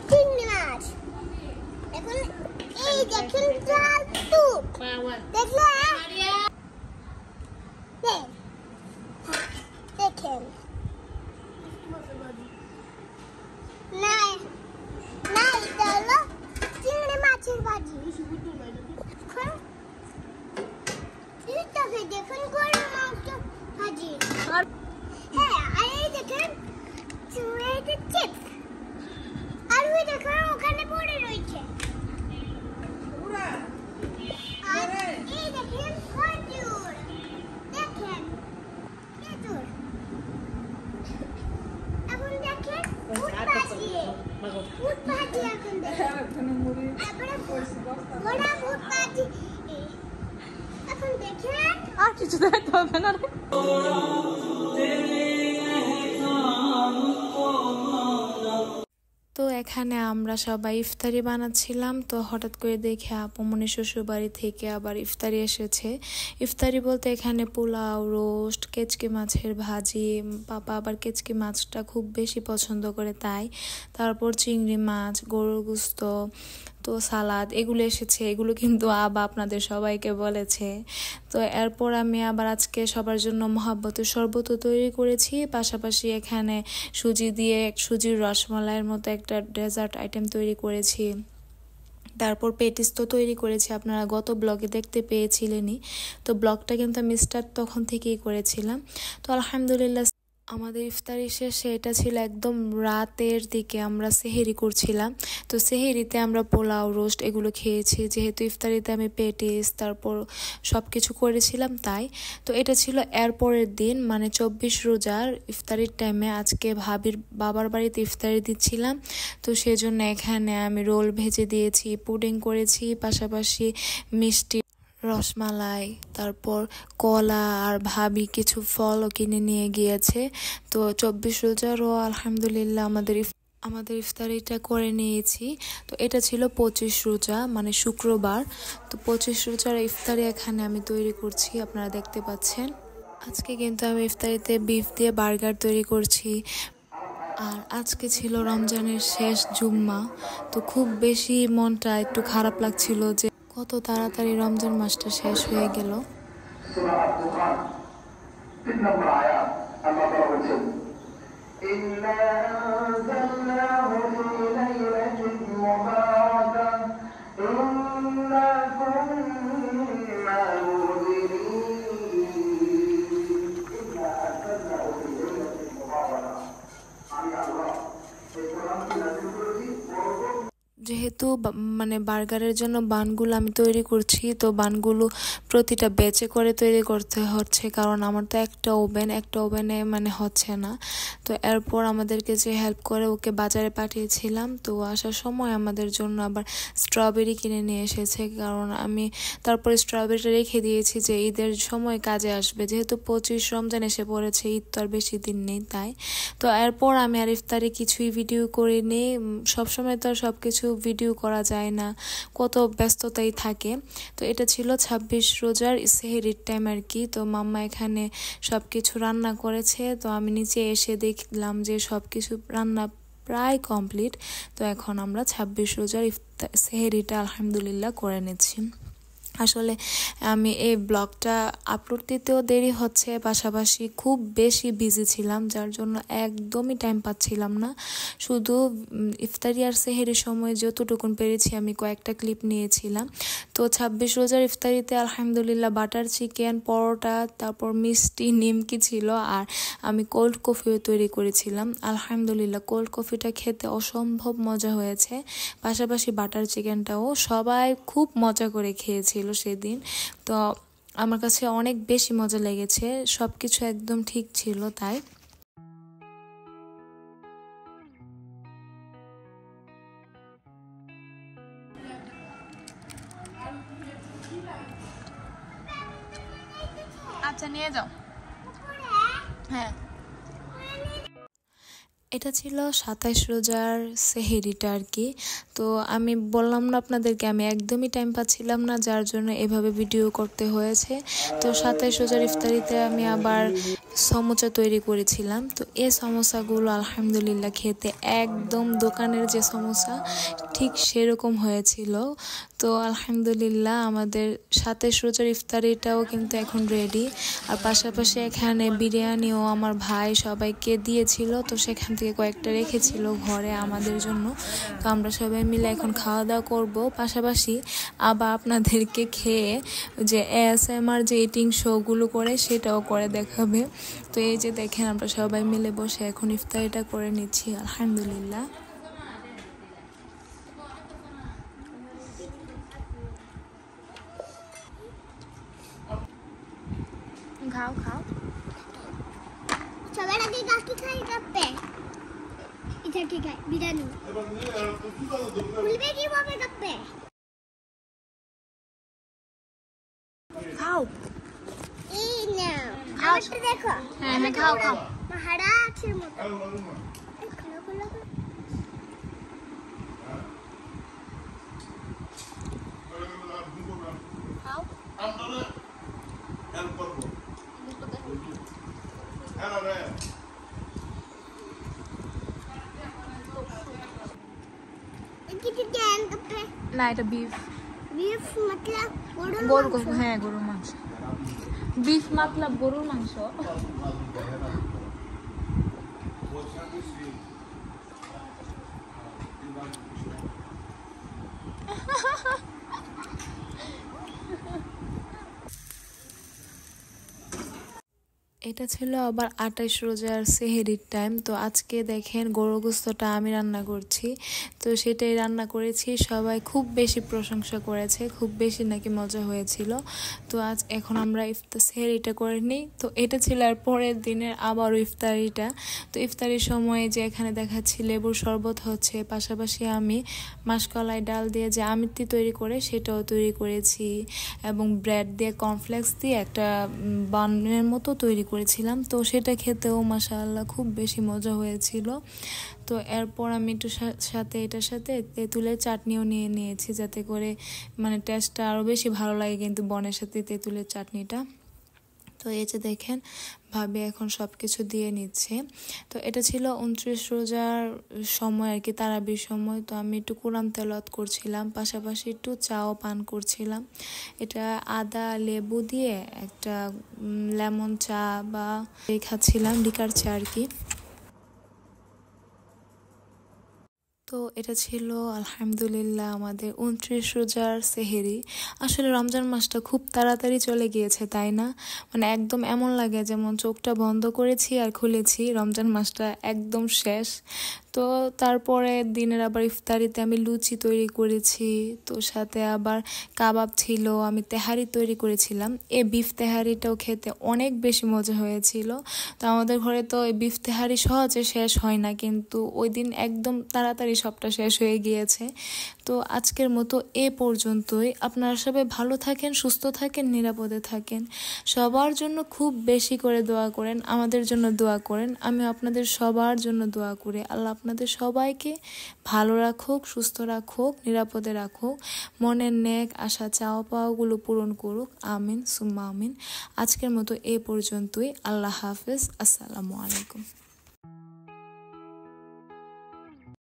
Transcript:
চিংড়ি মাছ এখন এই দেখুন চালু দেখলে দেখেন না না এটা হলো চিংড়ি মাছের ভাজি দেখুন গরুর মাংস ভাজি হ্যাঁ আর এই দেখেন চিংড়ি চিপস আর ওই দেখুন ওখানে পড়ে রয়েছে আর এই দেখেন খজুর দেখেন খেজুর এখন দেখেন উট ভাজি এখন দেখেন বড় উট ভাজি এখন দেখেন আর কিছু দেখতে হবে না তো এখানে আমরা সবাই ইফতারি বানাচ্ছিলাম তো হঠাৎ করে দেখে আপুমনি শ্বশুরবাড়ি থেকে আবার ইফতারি এসেছে ইফতারি বলতে এখানে পোলাও রোস্ট কেচকি মাছের ভাজি পাপা আবার কেচকি মাছটা খুব বেশি পছন্দ করে তাই তারপর চিংড়ি মাছ গরুর গোশত তো সালাদ এগুলো এসেছে এগুলো কিন্তু আবা আপনাদের সবাইকে বলেছে তো এরপর আমি আবার আজকে সবার জন্য মহাব্বতের শরবত তৈরি করেছি পাশাপাশি এখানে সুজি দিয়ে সুজির রসমালাইয়ের মতো একটা ডেজার্ট আইটেম তৈরি করেছি তারপর পেটিস তো তৈরি করেছি আপনারা গত ব্লগে দেখতে পেয়েছিলেনই তো ব্লগটা কিন্তু আমি স্টার্ট তখন থেকেই করেছিলাম তো আলহামদুলিল্লাহ আমাদের ইফতারি শেষে এটা ছিল একদম রাতের দিকে আমরা সেহেরি করছিলাম তো সেহেরিতে আমরা পোলাও রোস্ট এগুলো খেয়েছি যেহেতু ইফতারিতে আমি পেটিস তারপর সব কিছু করেছিলাম তাই তো এটা ছিল এরপরের দিন মানে 24 রোজার ইফতারির টাইমে আজকে ভাবির বাবার বাড়িতে ইফতারি দিচ্ছিলাম তো সেজন্য এখানে আমি রোল ভেজে দিয়েছি পুডিং করেছি পাশাপাশি মিষ্টি রসমালাই তারপর কলা আর ভাবি কিছু ফলও কিনে নিয়ে গিয়েছে তো 24 রোজারও আলহামদুলিল্লাহ আমাদের ইফতারিটা করে নিয়েছি তো এটা ছিল 25 রোজা মানে শুক্রবার তো 25 রোজার ইফতারি এখানে আমি তৈরি করছি আপনারা দেখতে পাচ্ছেন আজকে কিন্তু আমি ইফতারিতে বিফ দিয়ে বার্গার তৈরি করছি আর আজকে ছিল রমজানের শেষ জুম্মা তো খুব বেশি মনটা একটু খারাপ লাগছিল যে কত তাড়াতাড়ি রমজান মাসটা শেষ হয়ে গেল যেহেতু মানে বার্গারের জন্য বানগুলো আমি তৈরি করছি তো বানগুলো প্রতিটা ব্যাচে করে তৈরি করতে হচ্ছে কারণ আমার তো একটা ওভেনে মানে হচ্ছে না তো এরপর আমাদেরকে যে হেল্প করে ওকে বাজারে পাঠিয়েছিলাম তো আসার সময় আমাদের জন্য আবার স্ট্রবেরি কিনে নিয়ে এসেছে কারণ আমি তারপরে স্ট্রবেরিটা রেখে দিয়েছি যে ঈদের সময় কাজে আসবে যেহেতু 25 রমজান এসে পড়েছে ঈদ তো আর বেশি দিন নেই তাই তো এরপর আমি আর ইফতারে কিছুই ভিডিও করিনি সবসময় তো সব কিছু ভিডিও করা যায় না কত ব্যস্ততাই থাকে তো এটা ছিল 26 রোজার সেহরির টাইম আর কি তো মাম্মা এখানে সবকিছু রান্না করেছে তো আমি নিচে এসে দেখলাম যে সবকিছু রান্না প্রায় কমপ্লিট তো এখন আমরা 26 রোজার সেহরিটা আলহামদুলিল্লাহ করে নিচ্ছি আসলে আমি এই ব্লগটা আপলোড দিতেও দেরি হচ্ছে পাশাপাশি খুব বেশি বিজি ছিলাম যার জন্য একদমই টাইম পাচ্ছিলাম না শুধু ইফতারি আর সেহেরির সময় যতটুকুন পেরেছি আমি কয়েকটা ক্লিপ নিয়েছিলাম তো 26 রোজার ইফতারিতে আলহামদুলিল্লাহ বাটার চিকেন পরোটা তারপর মিষ্টি নিমকি ছিল আর আমি কোল্ড কফিও তৈরি করেছিলাম আলহামদুলিল্লাহ কোল্ড কফিটা খেতে অসম্ভব মজা হয়েছে পাশাপাশি বাটার চিকেনটাও সবাই খুব মজা করে খেয়েছিল সেদিন তো আমার কাছে অনেক বেশি মজা লেগেছে সবকিছু একদম ঠিক ছিল তাই আচ্ছা নিয়ে যাও হ্যাঁ এটা ছিল 27 রোজার সেহেরিটা আর কি তো আমি বললাম না আপনাদেরকে আমি একদমই টাইম পাচ্ছিলাম না যার জন্য এভাবে ভিডিও করতে হয়েছে তো 27 রোজার ইফতারিতে আমি আবার সমোসা তৈরি করেছিলাম। তো এই সমোসাগুলো আলহামদুলিল্লাহ খেতে একদম দোকানের যে সমোসা ঠিক সেরকম হয়েছিল। তো আলহামদুলিল্লাহ আমাদের 27 রোজার ইফতারিটাও কিন্তু এখন রেডি। আর পাশাপাশি এখানে বিরিয়ানিও আমার ভাই সবাইকে দিয়েছিল, তো সেখান থেকে কয়েকটা রেখেছিল ঘরে আমাদের জন্য। তো আমরা সবাই মিলে এখন খাওয়া দাওয়া করবো, পাশাপাশি আবার আপনাদেরকে খেয়ে যে ASMR যে ইটিং শোগুলো করে সেটাও করে দেখাবে। তো এই যে দেখেন আমরা সবাই মিলে বসে এখন ইফতারিটা করে নিচ্ছি আলহামদুলিল্লাহ। খাও খাও। সবার আগে কাকি খাই কাপ্পে এটা কি খাই বিরিয়ানি খুলবে কিভাবে কাপ্পে খাও। এই না আমারটা দেখো। হ্যাঁ হ্যাঁ খাও খাও। হাড়া আছে মতো খোলো খোলো খাও। कितने कैन कप्पे না এটা বিফ। बीफ मतलब গরু হ্যাঁ গরুর মাংস। বিফ मतलब গরুর মাংস। এটা ছিল আবার 28 রোজার সেহেরির টাইম। তো আজকে দেখেন গরু গোস্তটা আমি রান্না করছি, তো সেটাই রান্না করেছি। সবাই খুব বেশি প্রশংসা করেছে, খুব বেশি নাকি মজা হয়েছিল। তো এখন আমরা সেহেরিটা করে নিই। তো এটা ছিল আর পরের দিনের আবারও ইফতারিটা। তো ইফতারির সময় যে এখানে দেখাচ্ছি লেবুর শরবত হচ্ছে, পাশাপাশি আমি মাসকলাই ডাল দিয়ে যে আমিত্তি তৈরি করে সেটাও তৈরি করেছি, এবং ব্রেড দিয়ে কর্নফ্লেক্স দিয়ে একটা বানের মতো তৈরি করেছিলাম। তো সেটা খেতেও মাশাআল্লাহ খুব বেশি মজা হয়েছিল। তো এরপর আমি একটু সাথে এটার সাথে তেঁতুলের চাটনিও নিয়ে নিয়েছি, যাতে করে মানে টেস্টটা আরও বেশি ভালো লাগে কিন্তু বনের সাথে তেঁতুলের চাটনিটা। তো এই যে দেখেন ভাবি এখন সব কিছু দিয়ে নিচ্ছে। তো এটা ছিল 29 রোজার সময় আর কি, তারাবির সময়। তো আমি একটু কোরআন তেলাওয়াত করছিলাম, পাশাপাশি একটু চাও পান করছিলাম। এটা আদা লেবু দিয়ে একটা লেমন চা বা খাচ্ছিলাম, লিকার চা আর কি। তো এটা ছিল আলহামদুলিল্লাহ আমাদের 29 রোজার সেহেরি। আসলে রমজান মাসটা খুব তাড়াতাড়ি চলে গিয়েছে, তাই না? মানে একদম এমন লাগে যেমন চোখটা বন্ধ করেছি আর খুলেছি, রমজান মাসটা একদম শেষ। তো তারপরে দিনের আবার ইফতারিতে আমি লুচি তৈরি করেছি, তো সাথে আবার কাবাব ছিল, আমি তেহারি তৈরি করেছিলাম। এই বিফ তেহারিটাও খেতে অনেক বেশি মজা হয়েছিল। তো আমাদের ঘরে তো এই বিফ তেহারি সহজে শেষ হয় না, কিন্তু ওই দিন একদম তাড়াতাড়ি সবটা শেষ হয়ে গিয়েছে। তো আজকের মতো এ পর্যন্তই। আপনারা সবাই ভালো থাকেন, সুস্থ থাকেন, নিরাপদে থাকেন। সবার জন্য খুব বেশি করে দোয়া করেন, আমাদের জন্য দোয়া করেন। আমি আপনাদের সবার জন্য দোয়া করি। আল্লাহ আপনাদের সবাইকে ভালো রাখুক, সুস্থ রাখুক, নিরাপদে রাখুক, মনের নেক আশা চাওয়া পাওয়াগুলো পূরণ করুক। আমিন সুম্মা আমিন। আজকের মতো এ পর্যন্তই। আল্লাহ হাফেজ। আসসালামু আলাইকুম।